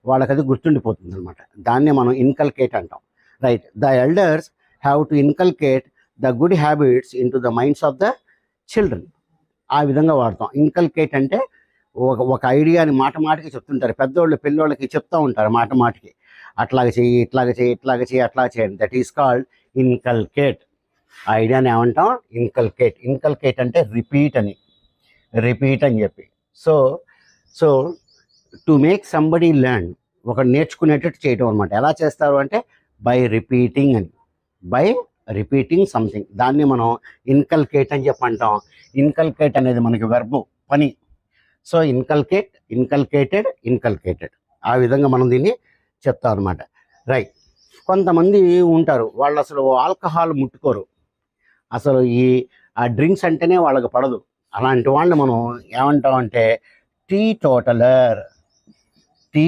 వాళ్ళకి అది గుర్తుండిపోతుంది అనమాట. దాన్ని మనం ఇన్కల్కేట్ అంటాం. Right, the elders have to inculcate the good habits in to the minds of the children. ఆ విధంగా వాడతాం. ఇన్కల్కేట్ అంటే ఒక ఐడియాని మాట మాటకి చెప్తుంటారు పెద్దోళ్ళు, పిల్లోళ్ళకి చెప్తూ ఉంటారు మాట మాటకి, అట్లాగ చెయ్యి, ఇట్లాగ చెయ్యి, ఇట్లాగ చెయ్యి, అట్లా చేయండి. That is called inculcate. ఆ ఐడియాని ఏమంటాం? ఇన్కల్కేట్. ఇన్కల్కేట్ అంటే రిపీట్ అని చెప్పి. So so to make somebody learn, ఒక నేర్చుకునేటట్టు చేయటం అనమాట. ఎలా చేస్తారు అంటే బై రిపీటింగ్ అని, బై రిపీటింగ్ సంథింగ్. దాన్ని మనం ఇన్కల్కేట్ అని చెప్పి అంటాం. ఇన్కల్కేట్ అనేది మనకి వెర్బు, పని. సో ఇన్కల్కేట్, ఇన్కల్కేటెడ్, ఇన్కల్కేటెడ్, ఆ విధంగా మనం దీన్ని చెప్తాం అనమాట. రైట్, కొంతమంది ఉంటారు వాళ్ళు అసలు ఆల్కహాల్ ముట్టుకోరు, అసలు ఆ డ్రింక్స్ అంటేనే వాళ్ళకి పడదు. అలాంటి వాళ్ళని మనం ఏమంటామంటే టీ టోటలర్. టీ